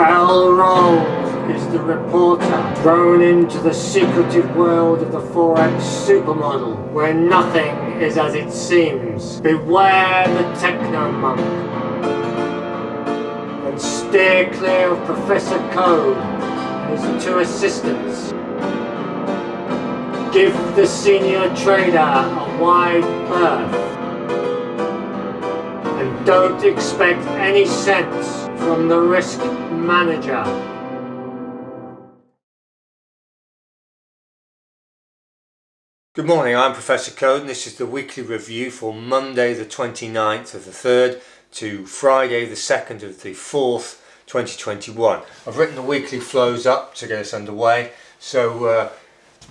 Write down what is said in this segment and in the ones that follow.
Barrel rolls is the reporter thrown into the secretive world of the Forex Super Model, where nothing is as it seems. Beware the techno-monk, and steer clear of Professor Code and his two assistants. Give the senior trader a wide berth, and don't expect any sense from the risk manager. Good morning, I'm Professor Code and this is the weekly review for Monday the 29th of the 3rd to Friday the 2nd of the 4th 2021. I've written the weekly flows up to get us underway. So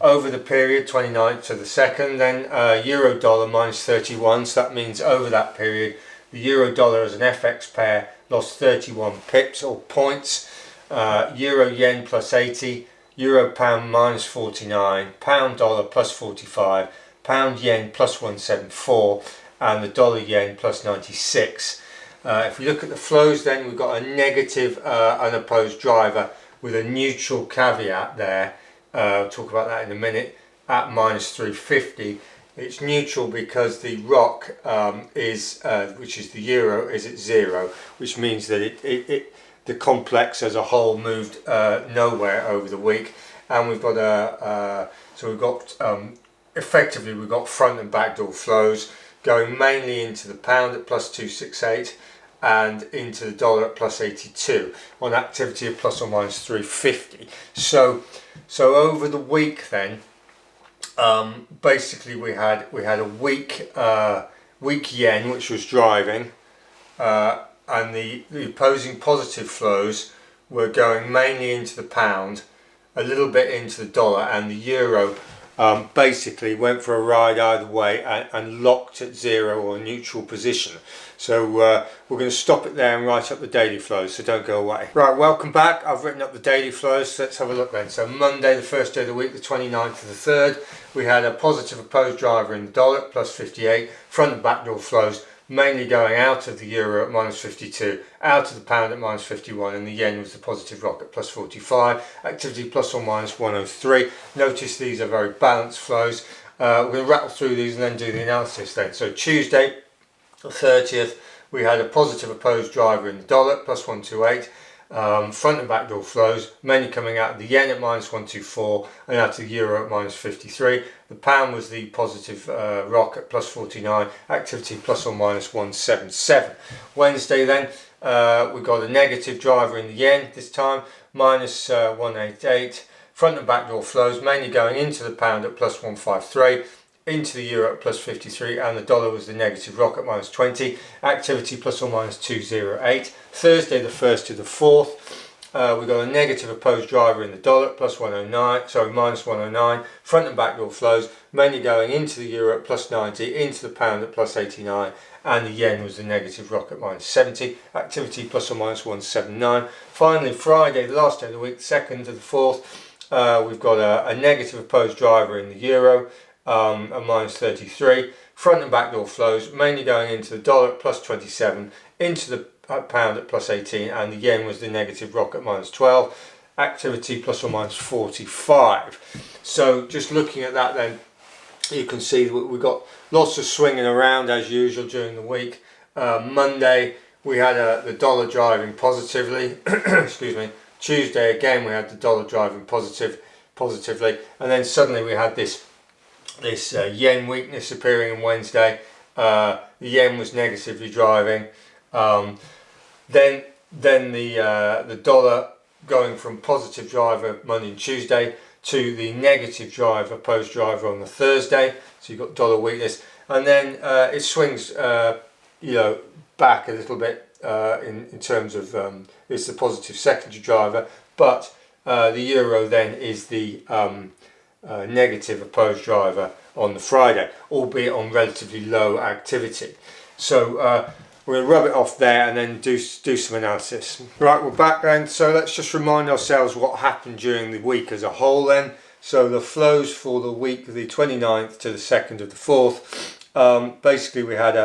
over the period 29th to the 2nd, then euro dollar minus 31, so that means over that period the euro dollar as an FX pair lost 31 pips or points, euro yen plus 80, euro pound minus 49, pound dollar plus 45, pound yen plus 174, and the dollar yen plus 96. If we look at the flows, then we've got a negative unopposed driver with a neutral caveat there. I'll talk about that in a minute, at minus 350. It's neutral because the ROC which is the euro, is at 0, which means that the complex as a whole moved nowhere over the week, and we've got effectively we've got front and backdoor flows going mainly into the pound at plus 268 and into the dollar at plus 82 on activity of plus or minus 350. So over the week then, basically we had a weak yen which was driving, and the opposing positive flows were going mainly into the pound, a little bit into the dollar, and the euro basically went for a ride either way and locked at 0 or neutral position. So we're going to stop it there and write up the daily flows, so don't go away. Right, welcome back. I've written up the daily flows, so let's have a look then. So Monday, the first day of the week, the 29th of the 3rd, we had a positive opposed driver in the dollar at plus 58, front and backdoor flows mainly going out of the euro at minus 52, out of the pound at minus 51, and the yen was the positive rock at plus 45, activity plus or minus 103. Notice these are very balanced flows. We're going to rattle through these and then do the analysis then. So Tuesday, the 30th, we had a positive opposed driver in the dollar at plus 128, front and backdoor flows mainly coming out of the yen at minus 124 and out of the euro at minus 53. The pound was the positive rock at plus 49, activity plus or minus 177. Wednesday then, we got a negative driver in the yen this time, minus 188, front and backdoor flows mainly going into the pound at plus 153, into the euro at plus 53, and the dollar was the negative rock at minus 20, activity plus or minus 208. Thursday the 1st to the 4th, we got a negative opposed driver in the dollar at plus 109, minus 109, front and backdoor flows mainly going into the euro at plus 90, into the pound at plus 89, and the yen was the negative rock at minus 70, activity plus or minus 179. Finally, Friday, the last day of the week, the 2nd to the 4th, we've got a negative opposed driver in the euro, at minus 33, front and backdoor flows mainly going into the dollar at plus 27, into the pound at plus 18, and the yen was the negative rock at minus 12, activity plus or minus 45. So just looking at that then, you can see that we've got lots of swinging around as usual during the week. Monday we had the dollar driving positively excuse me. Tuesday again we had the dollar driving positively, and then suddenly we had this yen weakness appearing on Wednesday. The yen was negatively driving. Then the dollar going from positive driver Monday and Tuesday to the negative driver, opposed driver on the Thursday. So you've got dollar weakness, and then it swings, back a little bit in terms of it's the positive secondary driver, but the euro then is the negative opposed driver on the Friday, albeit on relatively low activity. So we're going to rub it off there and then do some analysis. Right, we're back then. So let's just remind ourselves what happened during the week as a whole then. So the flows for the week, the 29th to the 2nd of the 4th, basically we had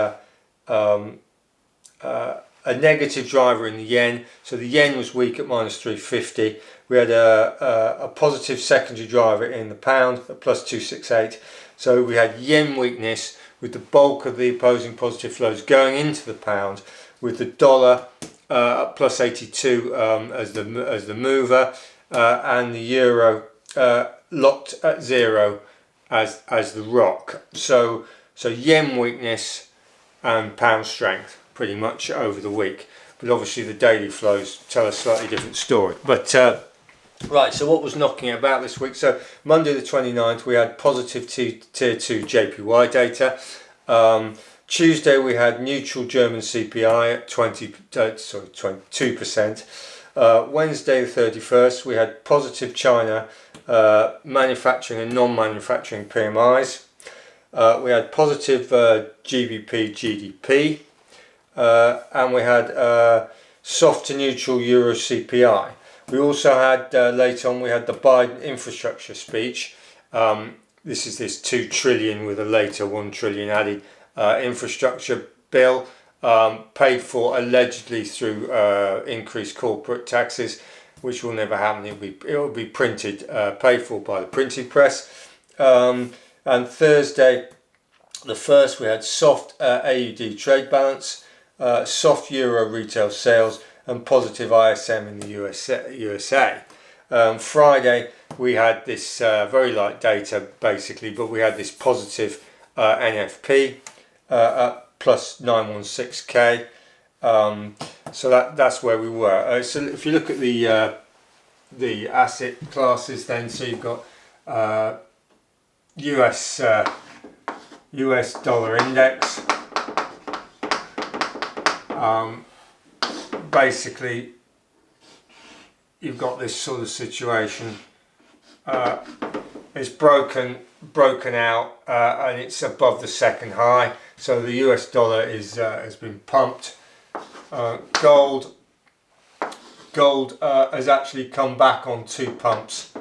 a negative driver in the yen, so the yen was weak at -350. We had a positive secondary driver in the pound at +268. So we had yen weakness with the bulk of the opposing positive flows going into the pound, with the dollar at +82 as the mover, and the euro locked at 0 as the rock. So yen weakness and pound strength pretty much over the week, but obviously the daily flows tell a slightly different story. But right, so what was knocking about this week? So Monday the 29th we had positive tier 2 JPY data. Tuesday we had neutral German CPI at 22%. Wednesday the 31st we had positive China manufacturing and non-manufacturing PMIs. We had positive GBP GDP, and we had soft to neutral Euro CPI. We also had later on we had the Biden infrastructure speech. This is this 2 trillion with a later 1 trillion added infrastructure bill, paid for allegedly through increased corporate taxes, which will never happen. It will be printed, paid for by the printing press. And Thursday the 1st we had soft AUD trade balance, soft euro retail sales, and positive ISM in the USA. Friday we had this very light data basically, but we had this positive NFP at +916k. So that's where we were. So if you look at the asset classes, then so you've got US dollar index. Basically, you've got this sort of situation. It's broken out, and it's above the second high. So the US dollar is has been pumped. Gold has actually come back on 2 pumps,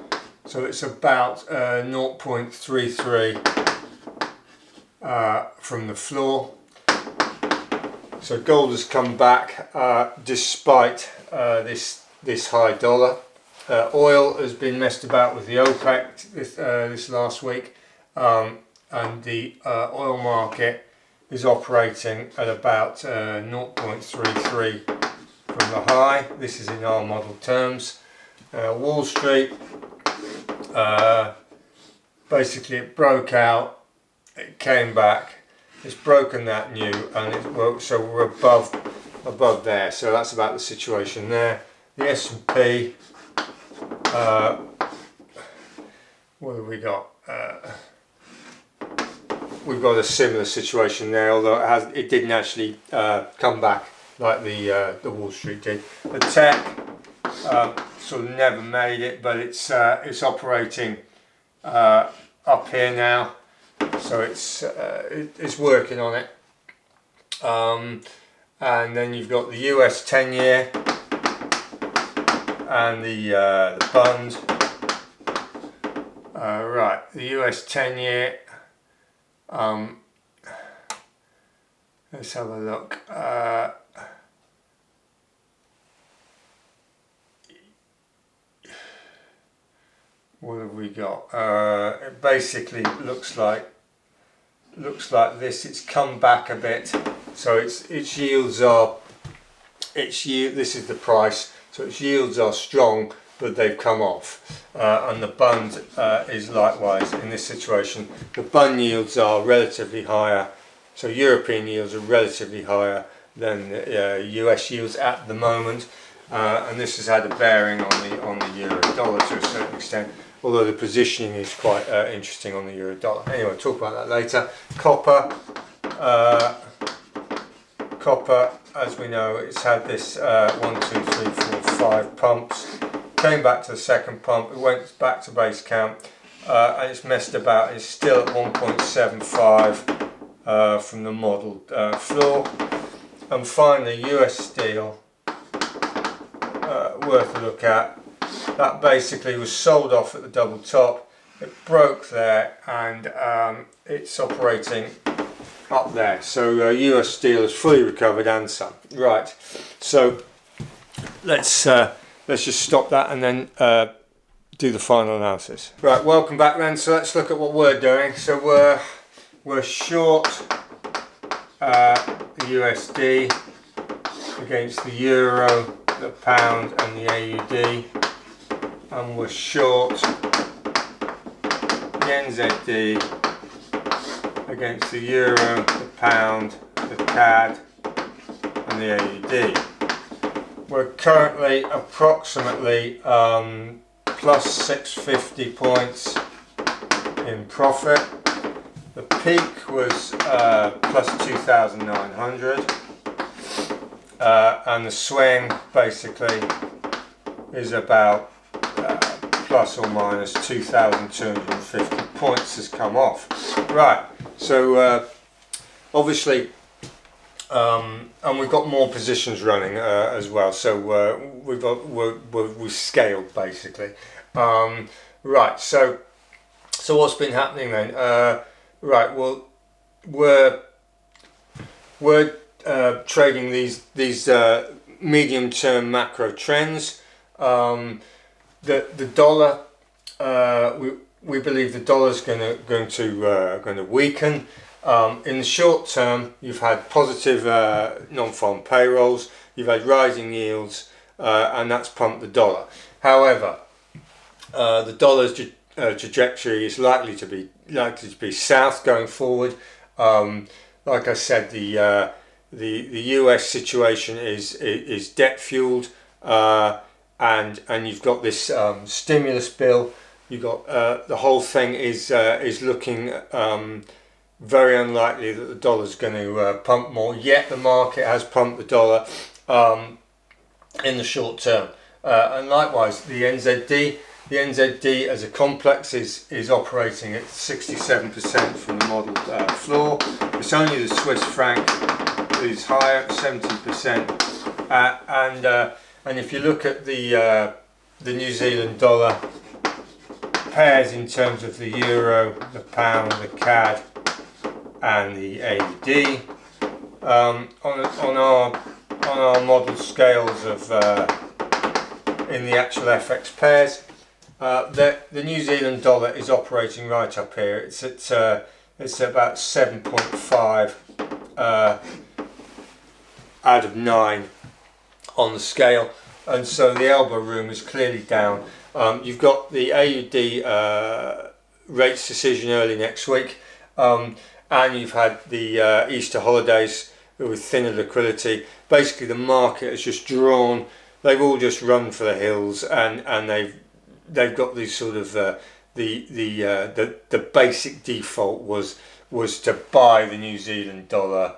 so it's about 0.33 from the floor. So gold has come back despite this high dollar. Oil has been messed about with the OPEC this last week, and the oil market is operating at about 0.33 from the high. This is in our model terms. Wall Street, basically it broke out, it came back, it's broken that new, and so we're above there. So that's about the situation there. The S&P, what have we got? We've got a similar situation there, although it didn't actually come back like the Wall Street did. The tech sort of never made it, but it's operating up here now, so it's working on it. And then you've got the US 10-year and the bond. Right, the US 10-year. Let's have a look. What have we got? It basically looks like this. It's come back a bit, so its yields are this is the price. So its yields are strong, but they've come off, and the bund is likewise in this situation. The bund yields are relatively higher, so European yields are relatively higher than US yields at the moment, and this has had a bearing on the euro dollar to a certain extent, although the positioning is quite interesting on the euro dollar. Anyway, we'll talk about that later. Copper, as we know, it's had this 1, 2, 3, 4, 5 pumps. Came back to the second pump, it went back to base camp, and it's messed about. It's still at 1.75 from the model floor. And finally, US steel, worth a look at. That basically was sold off at the double top. It broke there, and it's operating up there. So US steel has fully recovered and some. Right. So let's just stop that and then do the final analysis. Right. Welcome back then. So let's look at what we're doing. So we're short the USD against the euro, the pound, and the AUD, and we're short the NZD against the euro, the pound, the CAD, and the AUD. We're currently approximately plus 650 points in profit. The peak was plus 2,900, and the swing basically is about plus or minus 2,250 points has come off. Right, so obviously, and we've got more positions running as well. So we've scaled basically. Right, so what's been happening then? Right, well, we're trading these medium-term macro trends. The dollar, we believe the dollar's going to weaken. In the short term, you've had positive non-farm payrolls, you've had rising yields, and that's pumped the dollar. However, the dollar's trajectory is likely to be south going forward. Like I said, the US situation is debt fueled, and you've got this stimulus bill. You've got the whole thing is looking very unlikely that the dollar's going to pump more. Yet the market has pumped the dollar in the short term, and likewise the NZD. The NZD as a complex is operating at 67% from the model floor. It's only the Swiss franc that is higher at 70%, and if you look at the New Zealand dollar pairs in terms of the euro, the pound, the CAD, and the AUD, on our model scales of in the actual FX pairs. The New Zealand dollar is operating right up here. It's about 7.5 out of 9 on the scale, and so the elbow room is clearly down. You've got the AUD rates decision early next week, and you've had the Easter holidays with thinner liquidity. Basically, the market has just drawn. They've all just run for the hills, and they've got these sort of the basic default was to buy the New Zealand dollar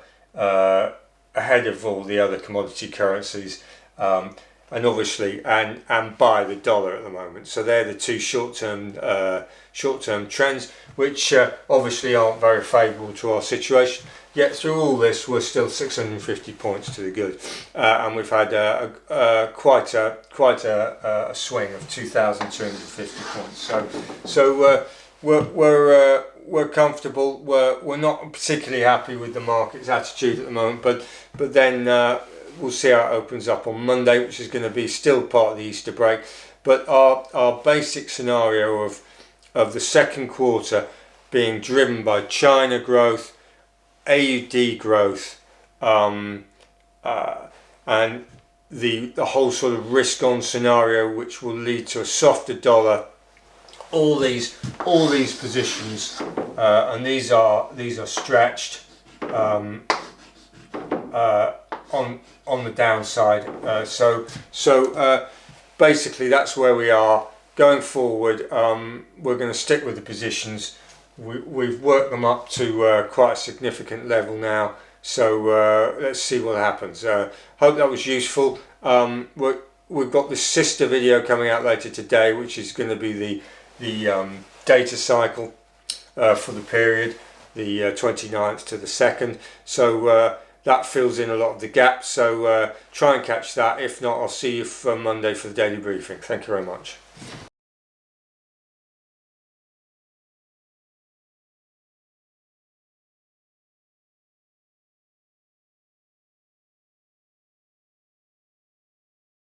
ahead of all the other commodity currencies, and obviously and buy the dollar at the moment. So they're the two short-term trends, which obviously aren't very favourable to our situation. Yet through all this, we're still 650 points to the good, and we've had quite a swing of 2,250 points. So we're comfortable. We're not particularly happy with the market's attitude at the moment, but then we'll see how it opens up on Monday, which is going to be still part of the Easter break. But our basic scenario of the second quarter being driven by China growth, AUD growth, and the whole sort of risk-on scenario, which will lead to a softer dollar. All these positions, and these are stretched on the downside. So basically, that's where we are going forward. We're going to stick with the positions. We've worked them up to quite a significant level now, so let's see what happens. Hope that was useful. We've got this sister video coming out later today, which is going to be the data cycle for the period, the 29th to the 2nd. So that fills in a lot of the gaps, so try and catch that. If not, I'll see you for Monday for the daily briefing. Thank you very much.